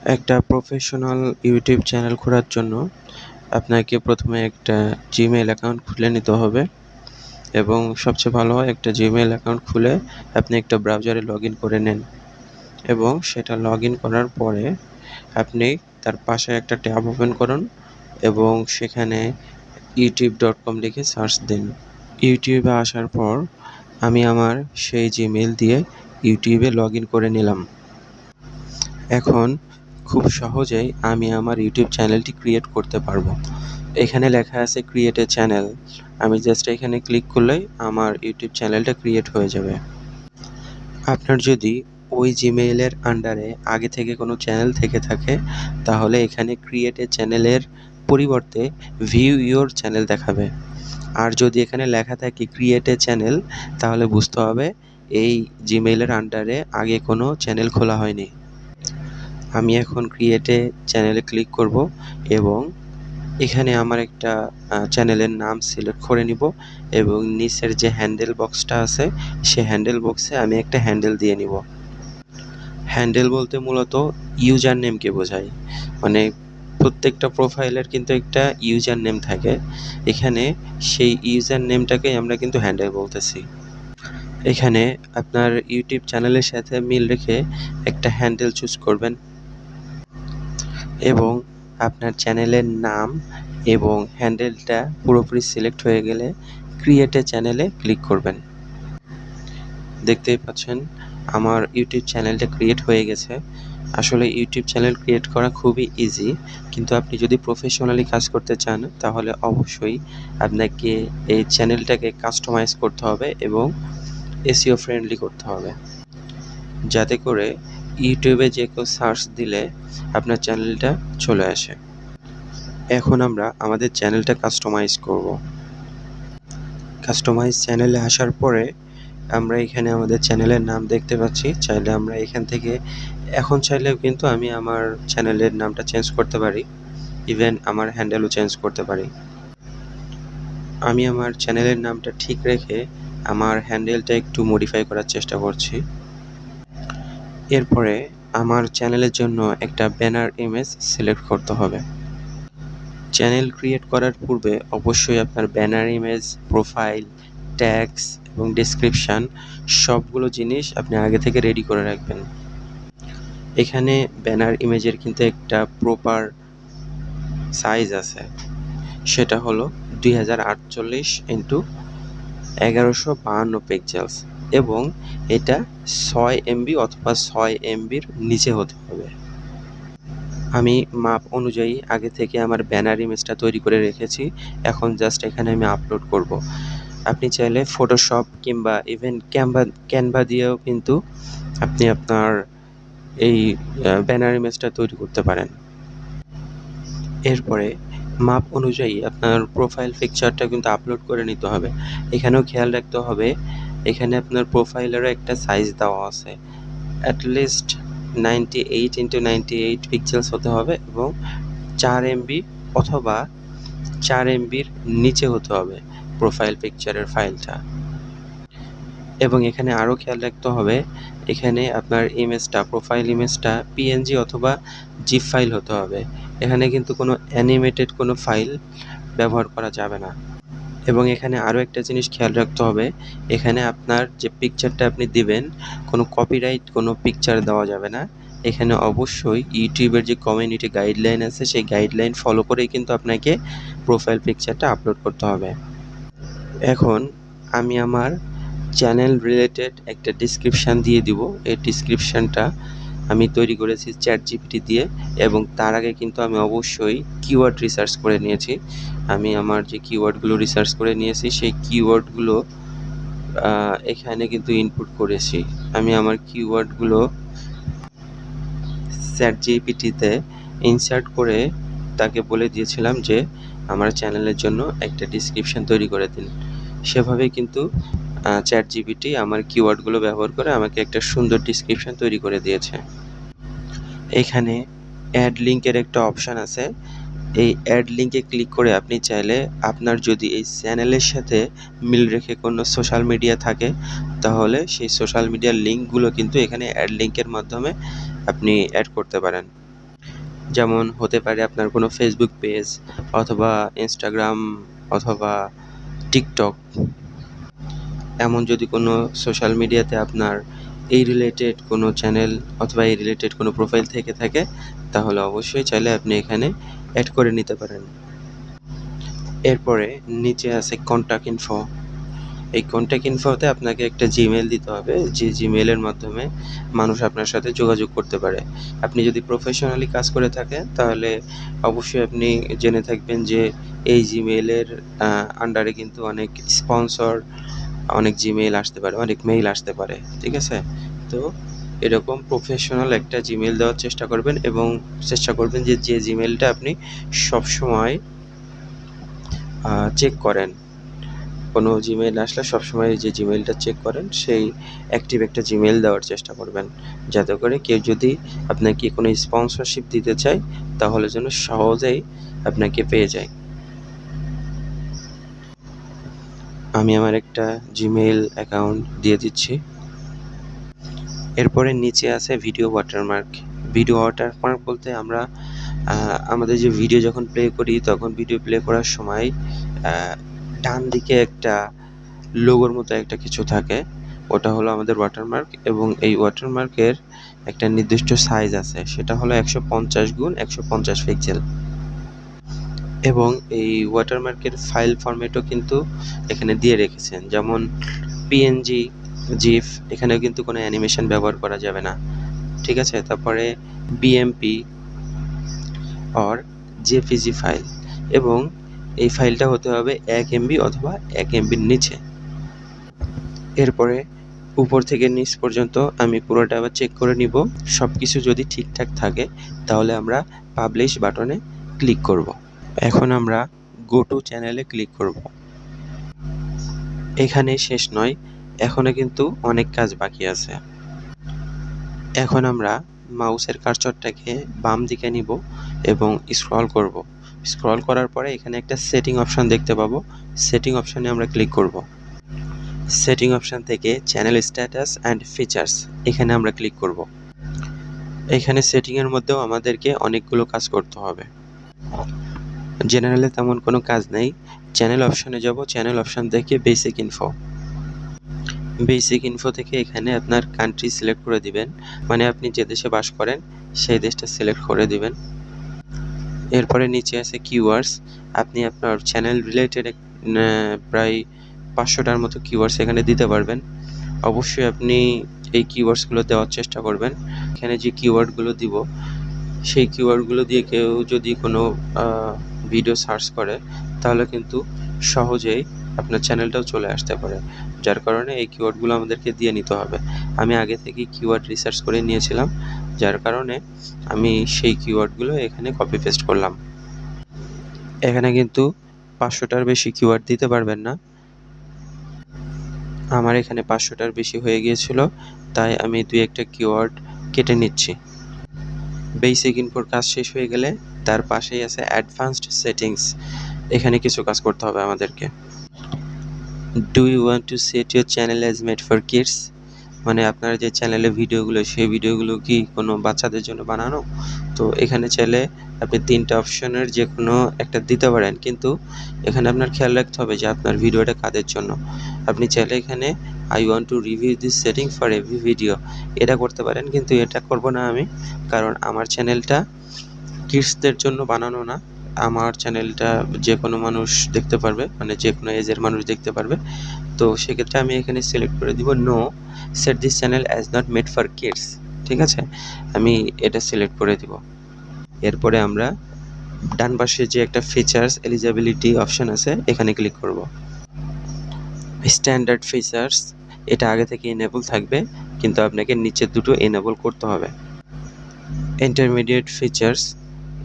একটা professional YouTube channel খোলার জন্য আপনাকে প্রথমে একটা জিমেইল অ্যাকাউন্ট খুলে নিতে হবে এবং সবচেয়ে ভালো হয় একটা জিমেইল অ্যাকাউন্ট খুলে আপনি একটা ব্রাউজারে লগ ইন করে নেন এবং সেটা লগ ইন করার পরে আপনি তার পাশে একটা ট্যাব ওপেন করুন এবং সেখানে youtube.com লিখে সার্চ দিন। ইউটিউবে আসার পর আমি আমার সেই জিমেইল দিয়ে ইউটিউবে লগ ইন করে নিলাম। এখন খুব সহজেই আমি আমার ইউটিউব চ্যানেলটি ক্রিয়েট করতে পারবো। এখানে লেখা আছে ক্রিয়েট এ চ্যানেল। আমি জাস্ট এখানে ক্লিক করলেই আমার ইউটিউব চ্যানেলটা ক্রিয়েট হয়ে যাবে। আপনার যদি ওই জিমেইলের আন্ডারে আগে থেকে কোনো চ্যানেল থেকে থাকে তাহলে এখানে ক্রিয়েট এ চ্যানেলের পরিবর্তে ভিউ ইওর চ্যানেল দেখাবে। আর যদি এখানে লেখা থাকে ক্রিয়েট এ চ্যানেল তাহলে বুঝতে হবে এই জিমেইলের আন্ডারে আগে কোনো চ্যানেল খোলা হয়নি। আমি এখন ক্রিয়েট এ চ্যানেলে ক্লিক করব এবং এখানে আমার একটা চ্যানেলের নাম সিলেক্ট করে নিব এবং নিচের যে হ্যান্ডেল বক্সটা আছে সে হ্যান্ডেল বক্সে আমি একটা হ্যান্ডেল দিয়ে নিব। হ্যান্ডেল বলতে মূলত ইউজার নেমকে বোঝায়, মানে প্রত্যেকটা প্রোফাইলের কিন্তু একটা ইউজার নেম থাকে, এখানে সেই ইউজার নেমটাকেই আমরা কিন্তু হ্যান্ডেল বলতেছি। এখানে আপনার ইউটিউব চ্যানেলের সাথে মিল রেখে একটা হ্যান্ডেল চুজ করবেন এবং আপনার চ্যানেলের নাম এবং হ্যান্ডেলটা পুরোপুরি সিলেক্ট হয়ে গেলে ক্রিয়েট এ চ্যানেলে ক্লিক করবেন। দেখতেই পাচ্ছেন আমার ইউটিউব চ্যানেলটা ক্রিয়েট হয়ে গেছে। আসলে ইউটিউব চ্যানেল ক্রিয়েট করা খুবই ইজি, কিন্তু আপনি যদি প্রফেশনালি কাজ করতে চান তাহলে অবশ্যই আপনাকে এই চ্যানেলটাকে কাস্টমাইজ করতে হবে এবং এসইও ফ্রেন্ডলি করতে হবে, যাতে করে ইউটিউবে যে কেউ সার্চ দিলে আপনার চ্যানেলটা চলে আসে। এখন আমরা আমাদের চ্যানেলটা কাস্টমাইজ করব। কাস্টমাইজ চ্যানেলে আসার পরে আমরা এখানে আমাদের চ্যানেলের নাম দেখতে পাচ্ছি। চাইলে আমরা এখান থেকে এখন চাইলেও কিন্তু আমি আমার চ্যানেলের নামটা চেঞ্জ করতে পারি, ইভেন আমার হ্যান্ডেলও চেঞ্জ করতে পারি। আমি আমার চ্যানেলের নামটা ঠিক রেখে আমার হ্যান্ডেলটা একটু মডিফাই করার চেষ্টা করছি। এরপরে আমার চ্যানেলের জন্য একটা ব্যানার ইমেজ সিলেক্ট করতে হবে। চ্যানেল ক্রিয়েট করার পূর্বে অবশ্যই আপনার ব্যানার ইমেজ, প্রোফাইল, ট্যাগস এবং ডেসক্রিপশান সবগুলো জিনিস আপনি আগে থেকে রেডি করে রাখবেন। এখানে ব্যানার ইমেজের কিন্তু একটা প্রপার সাইজ আছে, সেটা হলো 2048x1152 পিক্সেলস এবং এটা 6 MB অথবা 6 MBর নিচে হতে হবে। আমি মাপ অনুযায়ী আগে থেকে আমার ব্যানার ইমেজটা তৈরি করে রেখেছি, এখন জাস্ট এখানে আমি আপলোড করব। আপনি চাইলে ফটোশপ কিংবা ইভেন ক্যানভা দিয়েও কিন্তু আপনি আপনার এই ব্যানার ইমেজটা তৈরি করতে পারেন। এরপরে মাপ অনুযায়ী আপনার প্রোফাইল পিকচারটা কিন্তু আপলোড করে নিতে হবে। এখানেও খেয়াল রাখতে হবে, এখানে আপনার প্রোফাইলেরও একটা সাইজ দেওয়া আছে, অ্যাটলিস্ট 98x98 পিক্সেলস হতে হবে এবং 4 MB অথবা 4 MBর নিচে হতে হবে প্রোফাইল পিকচারের ফাইলটা। এবং এখানে আরও খেয়াল রাখতে হবে, এখানে আপনার ইমেজটা, প্রোফাইল ইমেজটা PNG অথবা জিপ ফাইল হতে হবে। এখানে কিন্তু কোনো অ্যানিমেটেড কোনো ফাইল ব্যবহার করা যাবে না। এবং এখানে আরও একটা জিনিস খেয়াল রাখতে হবে, এখানে আপনার যে পিকচারটা আপনি দিবেন কোনো কপিরাইট কোনো পিকচার দেওয়া যাবে না। এখানে অবশ্যই ইউটিউবের যে কমিউনিটি গাইডলাইন আছে সেই গাইডলাইন ফলো করেই কিন্তু আপনাকে প্রোফাইল পিকচারটা আপলোড করতে হবে। এখন আমি আমার চ্যানেল রিলেটেড একটা ডিসক্রিপশান দিয়ে দিব। এই ডিসক্রিপশানটা আমি তৈরি করেছি ChatGPT দিয়ে এবং তার আগে কিন্তু আমি অবশ্যই কিওয়ার্ড রিসার্চ করে নিয়েছি। আমি আমার যে কিওয়ার্ডগুলো রিসার্চ করে নিয়েছি সেই কিওয়ার্ডগুলো এখানে কিন্তু ইনপুট করেছি। আমি আমার কিওয়ার্ডগুলো ChatGPT-তে ইনসার্ট করে তাকে বলে দিয়েছিলাম যে আমার চ্যানেলের জন্য একটা ডিসক্রিপশান তৈরি করে দিন। সেভাবেই কিন্তু ChatGPT আমার কিওয়ার্ডগুলো ব্যবহার করে আমাকে একটা সুন্দর ডিসক্রিপশান তৈরি করে দিয়েছে। এখানে অ্যাড লিঙ্কের একটা অপশান আছে, এই অ্যাড লিঙ্কে ক্লিক করে আপনি চাইলে আপনার যদি এই চ্যানেলের সাথে মিল রেখে কোনো সোশ্যাল মিডিয়া থাকে তাহলে সেই সোশ্যাল মিডিয়ার লিঙ্কগুলো কিন্তু এখানে অ্যাড লিঙ্কের মাধ্যমে আপনি অ্যাড করতে পারেন। যেমন হতে পারে আপনার কোনো ফেসবুক পেজ অথবা ইনস্টাগ্রাম অথবা টিকটক। এমন যদি কোনো সোশ্যাল মিডিয়াতে আপনার এই রিলেটেড কোনো চ্যানেল অথবা এই রিলেটেড কোনো প্রোফাইল থেকে থাকে, তাহলে অবশ্যই চাইলে আপনি এখানে অ্যাড করে নিতে পারেন। এরপরে নিচে আছে কন্ট্যাক্ট ইনফো। এই কন্ট্যাক্ট ইনফোতে আপনাকে একটা জিমেইল দিতে হবে, যে জিমেইলের মাধ্যমে মানুষ আপনার সাথে যোগাযোগ করতে পারে। আপনি যদি প্রফেশনালি কাজ করে থাকেন তাহলে অবশ্যই আপনি জেনে থাকবেন যে এই জিমেইলের আন্ডারে কিন্তু অনেক স্পন্সর, অনেক জিমেইল আসতে পারে, অনেক মেইল আসতে পারে, ঠিক আছে? তো এরকম প্রফেশনাল একটা জিমেইল দেওয়ার চেষ্টা করবেন এবং চেষ্টা করবেন যে জিমেইলটা আপনি সবসময় চেক করেন। কোনো জিমেইল আসলে সবসময় যে জিমেইলটা চেক করেন সেই অ্যাক্টিভ একটা জিমেইল দেওয়ার চেষ্টা করবেন, যাতে করে কেউ যদি আপনাকে কোনো স্পন্সরশিপ দিতে চায় তাহলে যেন সহজেই আপনাকে পেয়ে যায়। আমি আমার একটা জিমেইল অ্যাকাউন্ট দিয়ে দিচ্ছি। এরপরে নিচে আছে ভিডিও ওয়াটারমার্ক। ভিডিও ওয়াটারমার্ক বলতে আমরা আমাদের যে ভিডিও যখন প্লে করি তখন ভিডিও প্লে করার সময় ডান দিকে একটা লোগোর মতো একটা কিছু থাকে, ওটা হলো আমাদের ওয়াটারমার্ক এবং এই ওয়াটারমার্কের একটা নির্দিষ্ট সাইজ আছে, সেটা হলো 150x150 পিক্সেল এবং এই ওয়াটারমার্কের ফাইল ফরম্যাটও কিন্তু এখানে দিয়ে রেখেছেন, যেমন পিএনজি, জিফ, এখানেও কিন্তু কোনো অ্যানিমেশন ব্যবহার করা যাবে না, ঠিক আছে? তারপরে বিএমপি অর জেপিজি ফাইল এবং এই ফাইলটা হতে হবে 1 MB অথবা 1 MBর নিচে। এরপরে উপর থেকে নিচ পর্যন্ত আমি পুরোটা আবার চেক করে নিব। সব কিছু যদি ঠিকঠাক থাকে তাহলে আমরা পাবলিশ বাটনে ক্লিক করব। এখন আমরা গো টু চ্যানেলে ক্লিক করব। এখানে শেষ নয়, এখনো কিন্তু অনেক কাজ বাকি আছে। এখন আমরা মাউসের কার্সরটাকে বাম দিকে নিব এবং স্ক্রল করব। স্ক্রল করার পরে এখানে একটা সেটিং অপশন দেখতে পাবো, সেটিং অপশনে আমরা ক্লিক করব। সেটিং অপশন থেকে চ্যানেল স্ট্যাটাস অ্যান্ড ফিচার্স, এখানে আমরা ক্লিক করব। এখানে সেটিংয়ের মধ্যেও আমাদেরকে অনেকগুলো কাজ করতে হবে। জেনারেলে তেমন কোনো কাজ নেই। চ্যানেল অপশনে যাব, চ্যানেল অপশন থেকে বেসিক ইনফো। বেসিক ইনফো থেকে এখানে আপনার কান্ট্রি সিলেক্ট করে দিবেন, মানে আপনি যে দেশে বাস করেন সেই দেশটা সিলেক্ট করে দিবেন। এরপরে নিচে আছে কিওয়ার্ডস। আপনি আপনার চ্যানেল রিলেটেড প্রায় 500টার মতো কিওয়ার্ডস এখানে দিতে পারবেন। অবশ্যই আপনি এই কিওয়ার্ডসগুলো দেওয়ার চেষ্টা করবেন। এখানে যে কিওয়ার্ডগুলো দিব সেই কিওয়ার্ডগুলো দিয়ে কেউ যদি কোনো ভিডিও সার্চ করে তাহলে কিন্তু সহজেই আপনার চ্যানেলটাও চলে আসতে পারে, যার কারণে এই কিওয়ার্ডগুলো আমাদেরকে দিয়ে নিতে হবে। আমি আগে থেকেই কিওয়ার্ড রিসার্চ করে নিয়েছিলাম, যার কারণে আমি সেই কিওয়ার্ডগুলো এখানে কপি পেস্ট করলাম। এখানে কিন্তু 500টার বেশি কিওয়ার্ড দিতে পারবেন না। আমার এখানে 500টার বেশি হয়ে গিয়েছিল, তাই আমি 2-1টা কিওয়ার্ড কেটে নিচ্ছি। বেসিক ইনফোর কাজ শেষ হয়ে গেলে তার পাশেই আছে অ্যাডভান্সড সেটিংস, এখানে কিছু কাজ করতে হবে আমাদেরকে। Do you want to set your channel as made for kids, মানে আপনার যে চ্যানেলে ভিডিওগুলো সেই ভিডিওগুলো কি কোনো বাচ্চাদের জন্য বানানো? তো এখানে চাইলে আপনি 3টা অপশনের যে কোনো একটা দিতে পারেন, কিন্তু এখানে আপনার খেয়াল রাখতে হবে যে আপনার ভিডিওটা কাদের জন্য। আপনি চাইলে এখানে I want to review this setting for every video এটা করতে পারেন, কিন্তু এটা করব না আমি, কারণ আমার চ্যানেলটা কিডসদের জন্য বানানো না। আমার চ্যানেলটা যে কোনো মানুষ দেখতে পারবে, মানে যে কোনো এজের মানুষ দেখতে পারবে। তো সেক্ষেত্রে আমি এখানে সিলেক্ট করে দিব no set this channel as not made for kids, ঠিক আছে? আমি এটা সিলেক্ট করে দিব। এরপরে আমরা ডান পাশে যে একটা ফিচার্স এলিজিবিলিটি অপশন আছে এখানে ক্লিক করব। স্ট্যান্ডার্ড ফিচার্স এটা আগে থেকে এনেবল থাকবে, কিন্তু আপনাকে নিচের দুটো এনেবল করতে হবে। ইন্টারমিডিয়েট ফিচার্স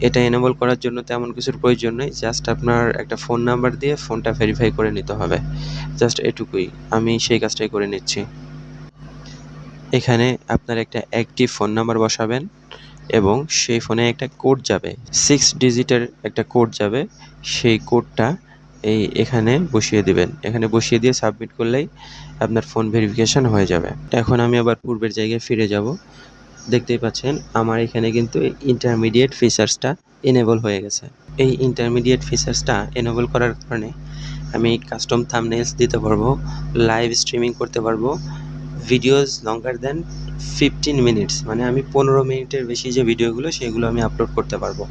এটা এনেবল করার জন্য তেমন কিছুর প্রয়োজন নেই, জাস্ট আপনার একটা ফোন নাম্বার দিয়ে ফোনটা ভেরিফাই করে নিতে হবে, জাস্ট এটুকুই। আমি সেই কাজটাই করে নিচ্ছি। এখানে আপনার একটা অ্যাক্টিভ ফোন নাম্বার বসাবেন এবং সেই ফোনে একটা কোড যাবে, 6 ডিজিটের একটা কোড যাবে, সেই কোডটা এখানে বসিয়ে দিবেন। এখানে বসিয়ে দিয়ে সাবমিট করলেই আপনার ফোন ভেরিফিকেশন হয়ে যাবে। এখন আমি আবার পূর্বের জায়গায় ফিরে যাব। দেখতেই পাচ্ছেন আমার এখানে কিন্তু ইন্টারমিডিয়েট ফিচার্সটা এনেবল হয়ে গেছে। এই ইন্টারমিডিয়েট ফিচার্সটা এনেবল করার কারণে আমি কাস্টম থাম্বনেইলস দিতে পারবো, লাইভ স্ট্রিমিং করতে পারবো, ভিডিওস লঙ্গার দেন 15 মিনিটস, মানে আমি 15 মিনিটের বেশি যে ভিডিওগুলো সেগুলো আমি আপলোড করতে পারবো।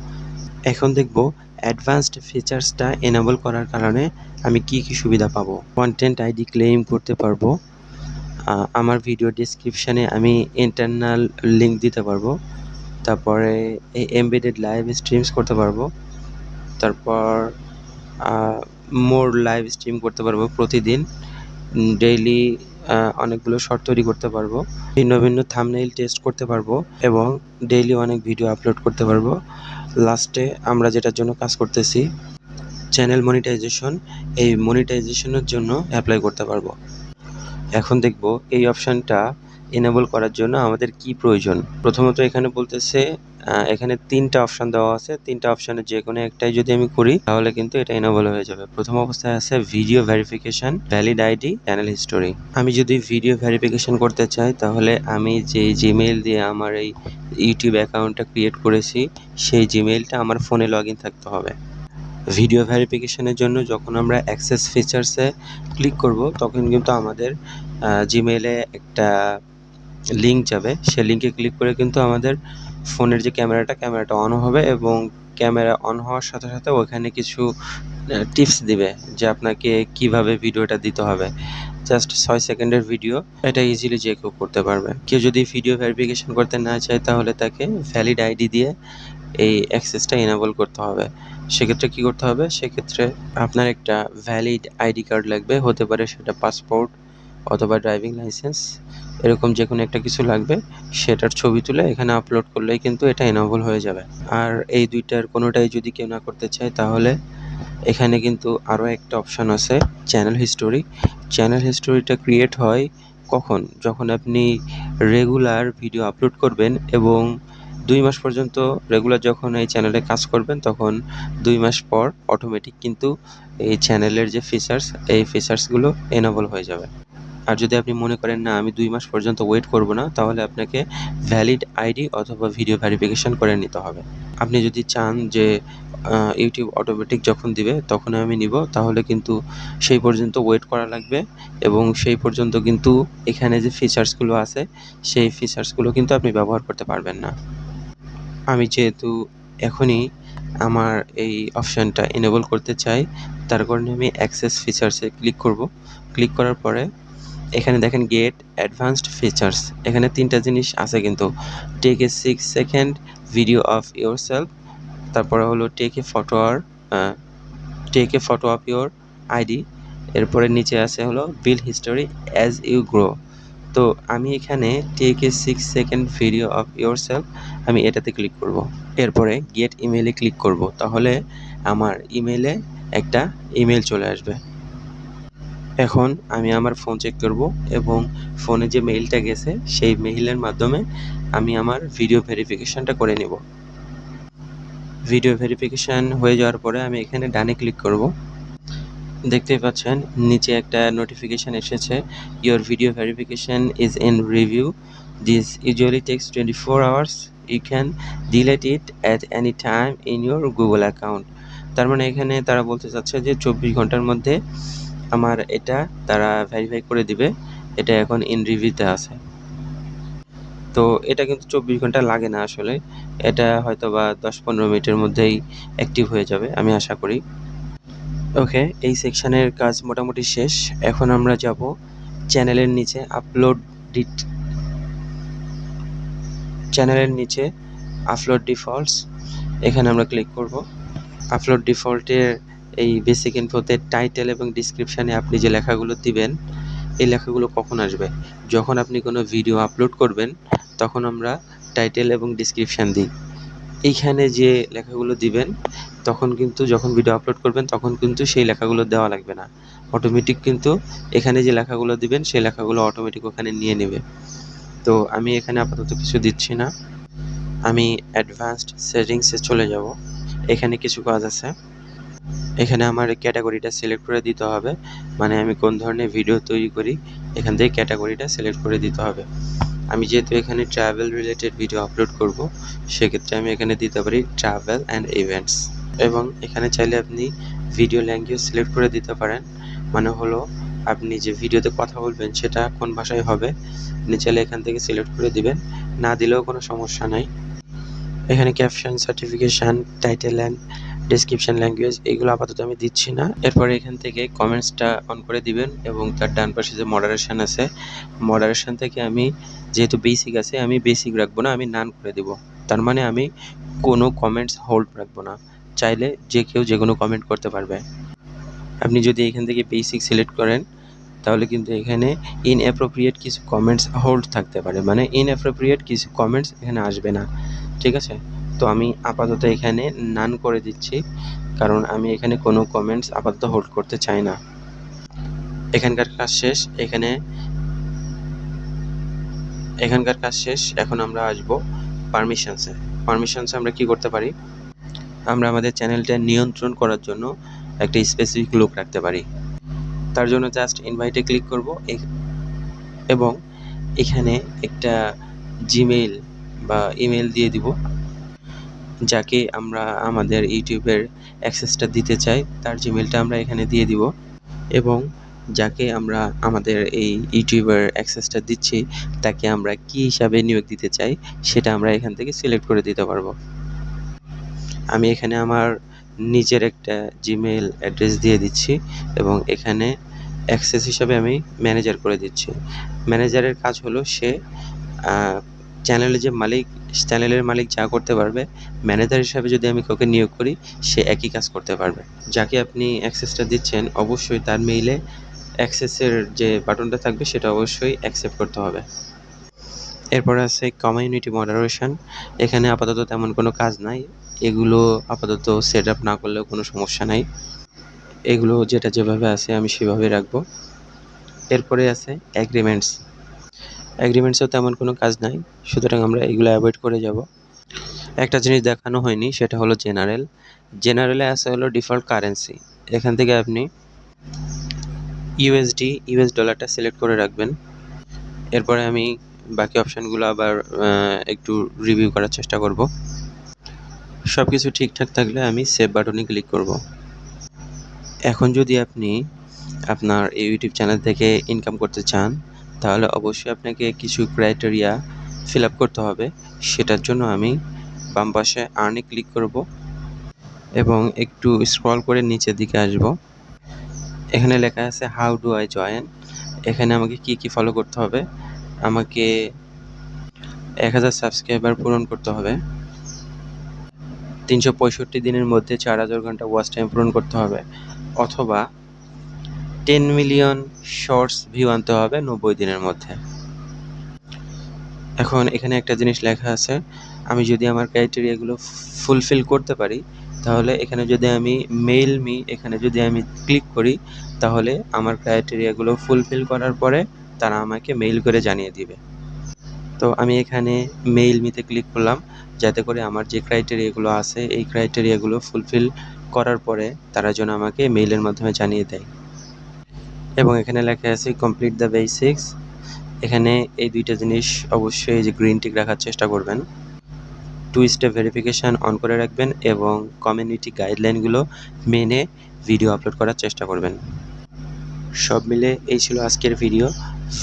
এখন দেখব অ্যাডভান্সড ফিচার্সটা এনেবল করার কারণে আমি কি কি সুবিধা পাবো। কন্টেন্ট আইডি ক্লেম করতে পারবো, আমার ভিডিও ডেসক্রিপশানে আমি ইন্টারনাল লিঙ্ক দিতে পারবো, তারপরে এই এমবেডেড লাইভ স্ট্রিমস করতে পারবো, তারপর মোর লাইভ স্ট্রিম করতে পারবো প্রতিদিন, ডেইলি অনেকগুলো শর্ট তৈরি করতে পারবো, ভিন্ন ভিন্ন থাম্বনেইল টেস্ট করতে পারবো এবং ডেইলি অনেক ভিডিও আপলোড করতে পারবো। লাস্টে আমরা যেটার জন্য কাজ করতেছি চ্যানেল মনিটাইজেশন, এই মনিটাইজেশনের জন্য অ্যাপ্লাই করতে পারবো। এখন দেখব এই অপশানটা এনেবল করার জন্য আমাদের কি প্রয়োজন। প্রথমত এখানে বলতেছে এখানে 3টা অপশান দেওয়া আছে, 3টা অপশানের যে কোনো একটাই যদি আমি করি তাহলে কিন্তু এটা এনেবল হয়ে যাবে। প্রথম অবস্থায় আছে video verification, valid ID, channel history. আমি যদি ভিডিও ভেরিফিকেশন করতে চাই তাহলে আমি যে জিমেইল দিয়ে আমার এই ইউটিউব অ্যাকাউন্টটা ক্রিয়েট করেছি সেই জিমেইলটা আমার ফোনে লগ ইন থাকতে হবে। ভিডিও ভেরিফিকেশনের জন্য যখন আমরা অ্যাক্সেস ফিচার্সে ক্লিক করব তখন কিন্তু আমাদের জিমেইলে একটা লিঙ্ক যাবে, সে লিঙ্কে ক্লিক করে কিন্তু আমাদের ফোনের যে ক্যামেরাটা অন হবে এবং ক্যামেরা অন হওয়ার সাথে সাথে ওখানে কিছু টিপস দিবে যে আপনাকে কিভাবে ভিডিওটা দিতে হবে। জাস্ট 6 সেকেন্ডের ভিডিও, এটা ইজিলি যে কেউ করতে পারবে। কেউ যদি ভিডিও ভেরিফিকেশন করতে না চায় তাহলে তাকে ভ্যালিড আইডি দিয়ে এই অ্যাক্সেসটা এনেবল করতে হবে। সেক্ষেত্রে কী করতে হবে, সেক্ষেত্রে আপনার একটা ভ্যালিড আইডি কার্ড লাগবে, হতে পারে সেটা পাসপোর্ট অথবা ড্রাইভিং লাইসেন্স, এরকম যে কোনো একটা কিছু লাগবে। সেটার ছবি তুলে এখানে আপলোড করলেই কিন্তু এটা এনেবল হয়ে যাবে। আর এই দুইটার কোনোটাই যদি কেউ না করতে চায় তাহলে এখানে কিন্তু আরও একটা অপশান আছে চ্যানেল হিস্টোরি। চ্যানেল হিস্টোরিটা ক্রিয়েট হয় কখন, যখন আপনি রেগুলার ভিডিও আপলোড করবেন এবং 2 মাস পর্যন্ত রেগুলার যখন এই চ্যানেলে কাজ করবেন তখন 2 মাস পর অটোমেটিক কিন্তু এই চ্যানেলের যে ফিচার্স এই ফিচার্সগুলো এনেবল হয়ে যাবে। আর যদি আপনি মনে করেন না আমি 2 মাস পর্যন্ত ওয়েট করব না তাহলে আপনাকে ভ্যালিড আইডি অথবা ভিডিও ভেরিফিকেশন করে নিতে হবে। আপনি যদি চান যে ইউটিউব অটোমেটিক যখন দিবে তখন আমি নিব তাহলে কিন্তু সেই পর্যন্ত ওয়েট করা লাগবে এবং সেই পর্যন্ত কিন্তু এখানে যে ফিচার্সগুলো আছে সেই ফিচার্সগুলো কিন্তু আপনি ব্যবহার করতে পারবেন না। আমি যেহেতু এখনই আমার এই অপশানটা এনেবল করতে চাই তার কারণে আমি অ্যাক্সেস ফিচার্সে ক্লিক করব। ক্লিক করার পরে এখানে দেখেন গেট অ্যাডভান্সড ফিচার্স, এখানে 3টা জিনিস আছে কিন্তু take a 6 second video of yourself, তারপরে হলো take a photo of your ID, এরপরে নিচে আছে হলো build history as you grow. তো আমি এখানে take a 6 second video of yourself আমি এটাতে ক্লিক করব। এরপরে গেট ইমেইলে ক্লিক করব, তাহলে আমার ইমেইলে একটা ইমেল চলে আসবে। এখন আমি আমার ফোন চেক করব এবং ফোনে যে মেইলটা গেছে সেই মেইলের মাধ্যমে আমি আমার ভিডিও ভেরিফিকেশনটা করে নেব। ভিডিও ভেরিফিকেশান হয়ে যাওয়ার পরে আমি এখানে ডানে ক্লিক করব। দেখতেই পাচ্ছেন নিচে একটা নোটিফিকেশান এসেছে, your video verification is in review, this usually takes 24 hours, you can delete it at any time in your Google account. তার মানে এখানে তারা বলতে চাচ্ছে যে 24 ঘন্টার মধ্যে আমার এটা তারা ভেরিফাই করে দিবে, এটা এখন ইন রিভিউতে আছে। তো এটা কিন্তু 24 ঘন্টা লাগে না আসলে, এটা হয়তো বা 10-15 মিনিটের মধ্যেই অ্যাক্টিভ হয়ে যাবে আমি আশা করি। ওকে, এই সেকশানের কাজ মোটামুটি শেষ। এখন আমরা যাব চ্যানেলের নিচে আপলোড ডিফল্টস, এখানে আমরা ক্লিক করব। আপলোড ডিফল্টের এই বেসিক ইনফোতে টাইটেল এবং ডিসক্রিপশানে আপনি যে লেখাগুলো দিবেন এই লেখাগুলো কখন আসবে, যখন আপনি কোনো ভিডিও আপলোড করবেন তখন আমরা টাইটেল এবং ডিসক্রিপশান দিই। এইখানে যে লেখাগুলো দিবেন তখন কিন্তু যখন ভিডিও আপলোড করবেন তখন কিন্তু সেই লেখাগুলো দেওয়া লাগবে না, অটোমেটিক কিন্তু এখানে যে লেখাগুলো দিবেন সেই লেখাগুলো অটোমেটিক ওখানে নিয়ে নেবে। তো আমি এখানে আপাতত কিছু দিচ্ছি না, আমি অ্যাডভান্সড সেটিংসে চলে যাব। এখানে কিছু কাজ আছে, এখানে আমার ক্যাটাগরিটা সিলেক্ট করে দিতে হবে, মানে আমি কোন ধরনের ভিডিও তৈরি করি এখান থেকে ক্যাটাগরিটা সিলেক্ট করে দিতে হবে। আমি যেহেতু এখানে ট্রাভেল রিলেটেড ভিডিও আপলোড করব, সেক্ষেত্রে আমি এখানে দিতে পারি ট্রাভেল অ্যান্ড ইভেন্টস। এবং এখানে চাইলে আপনি ভিডিও ল্যাঙ্গুয়েজ সিলেক্ট করে দিতে পারেন, মানে হলো আপনি যে ভিডিওতে কথা বলবেন সেটা কোন ভাষায় হবে আপনি চাইলে এখান থেকে সিলেক্ট করে দিবেন, না দিলেও কোনো সমস্যা নাই। এখানে caption, certification, title and description language এগুলো আপাতত আমি দিচ্ছি না। এরপরে এখান থেকে কমেন্টসটা অন করে দিবেন এবং তার ডান পাশে যে মডারেশন আছে, মডারেশন থেকে আমি যেহেতু বেসিক আছে আমি বেসিক রাখবো না, আমি নান করে দেব। তার মানে আমি কোনো কমেন্টস হোল্ড রাখবো না, চাইলে যে কেউ যে কোনো কমেন্ট করতে পারবে। আপনি যদি এখান থেকে বেসিক সিলেক্ট করেন তাহলে কিন্তু এখানে ইনঅ্যাপ্রোপ্রিয়েট কিছু কমেন্টস হোল্ড থাকতে পারে, মানে ইনঅ্যাপ্রোপ্রিয়েট কিছু কমেন্টস এখানে আসবে না, ঠিক আছে? তো আমি আপাতত এখানে নান করে দিচ্ছি, কারণ আমি এখানে কোনো কমেন্টস আপাতত হোল্ড করতে চাই না। এখানকার কাজ শেষ, এখানকার কাজ শেষ। এখন আমরা আসবো পারমিশনসে। আমরা কি করতে পারি? আমরা আমাদের চ্যানেলটা নিয়ন্ত্রণ করার জন্য একটা স্পেসিফিক লোক রাখতে পারি। তার জন্য জাস্ট ইনভাইটে ক্লিক করব এবং এখানে একটা জিমেইল বা ইমেল দিয়ে দিব, যাকে আমরা আমাদের ইউটিউবের অ্যাক্সেসটা দিতে চাই তার জিমেলটা আমরা এখানে দিয়ে দিব, এবং যাকে আমরা আমাদের এই ইউটিউবের অ্যাক্সেসটা দিচ্ছি তাকে আমরা কি হিসাবে নিয়োগ দিতে চাই সেটা আমরা এখান থেকে সিলেক্ট করে দিতে পারবো। আমি এখানে আমার নিজের একটা জিমেইল অ্যাড্রেস দিয়ে দিচ্ছি এবং এখানে অ্যাক্সেস হিসাবে আমি ম্যানেজার করে দিচ্ছি। ম্যানেজারের কাজ হলো সে চ্যানেলের মালিক যা করতে পারবে, ম্যানেজার হিসাবে যদি আমি কাউকে নিয়োগ করি সে একই কাজ করতে পারবে। যাকে আপনি অ্যাক্সেসটা দিচ্ছেন অবশ্যই তার মেইলে অ্যাক্সেসের যে বাটনটা থাকবে সেটা অবশ্যই অ্যাকসেপ্ট করতে হবে। এরপরে আছে কমিউনিটি মডারেশন। এখানে আপাতত তেমন কোনো কাজ নাই, এগুলো আপাতত সেট আপ না করলেও কোনো সমস্যা নাই, এগুলো যেটা যেভাবে আছে আমি সেভাবেই রাখবো। এরপরে আছে অ্যাগ্রিমেন্টসেও তেমন কোনো কাজ নাই, সুতরাং আমরা এগুলো অ্যাভয়েড করে যাব। একটা জিনিস দেখানো হয়নি, সেটা হলো জেনারেলে আছে হলো ডিফল্ট কারেন্সি। এখান থেকে আপনি ইউএস ডলারটা সিলেক্ট করে রাখবেন। এরপরে আমি বাকি অপশানগুলো আবার একটু রিভিউ করার চেষ্টা করব। সব কিছু ঠিকঠাক থাকলে আমি সেভ বাটনে ক্লিক করব। এখন যদি আপনি আপনার এই ইউটিউব চ্যানেল থেকে ইনকাম করতে চান তাহলে অবশ্যই আপনাকে কিছু ক্রাইটেরিয়া ফিল আপ করতে হবে। সেটার জন্য আমি বাম পাশে আর্নে ক্লিক করব এবং একটু স্ক্রল করে নিচের দিকে আসব। এখানে লেখা আছে হাউ ডু আই জয়েন। এখানে আমাকে কি ফলো করতে হবে? আমাকে 1000 সাবস্ক্রাইবার পূরণ করতে হবে, 365 দিনের মধ্যে 4000 ঘন্টা ওয়াচ টাইম পূরণ করতে হবে, অথবা 10 মিলিয়ন শর্টস ভিউ আনতে হবে 90 দিনের মধ্যে। এখন এখানে একটা জিনিস লেখা আছে, আমি যদি আমার ক্রাইটেরিয়াগুলো ফুলফিল করতে পারি তাহলে এখানে যদি আমি মেইল মি এখানে যদি আমি ক্লিক করি তাহলে আমার ক্রাইটেরিয়াগুলো ফুলফিল করার পরে তারা আমাকে মেইল করে জানিয়ে দিবে। তো আমি এখানে মেইল মিতে ক্লিক করলাম, যাতে করে আমার যে ক্রাইটেরিয়াগুলো আছে এই ক্রাইটেরিয়াগুলো ফুলফিল করার পরে তারা যেন আমাকে মেইলের মাধ্যমে জানিয়ে দেয়। এবং এখানে লেখা আছে কমপ্লিট দ্য বেসিক্স। এখানে এই দুইটা জিনিস অবশ্যই যে গ্রিন টিক রাখার চেষ্টা করবেন, 2 স্টেপ ভেরিফিকেশান অন করে রাখবেন এবং কমিউনিটি গাইডলাইনগুলো মেনে ভিডিও আপলোড করার চেষ্টা করবেন। সব মিলে এই ছিল আজকের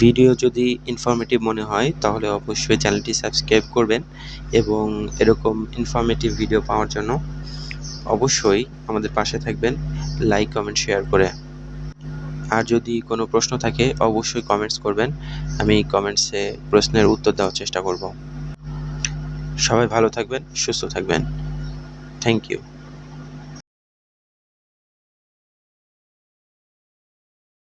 ভিডিও যদি ইনফরমেটিভ মনে হয় তাহলে অবশ্যই চ্যানেলটি সাবস্ক্রাইব করবেন এবং এরকম ইনফরমেটিভ ভিডিও পাওয়ার জন্য অবশ্যই আমাদের পাশে থাকবেন লাইক, কমেন্ট, শেয়ার করে। আর যদি কোনো প্রশ্ন থাকে অবশ্যই কমেন্টস করবেন, আমি কমেন্টসে প্রশ্নের উত্তর দেওয়ার চেষ্টা করব। সবাই ভালো থাকবেন, সুস্থ থাকবেন। Thank you.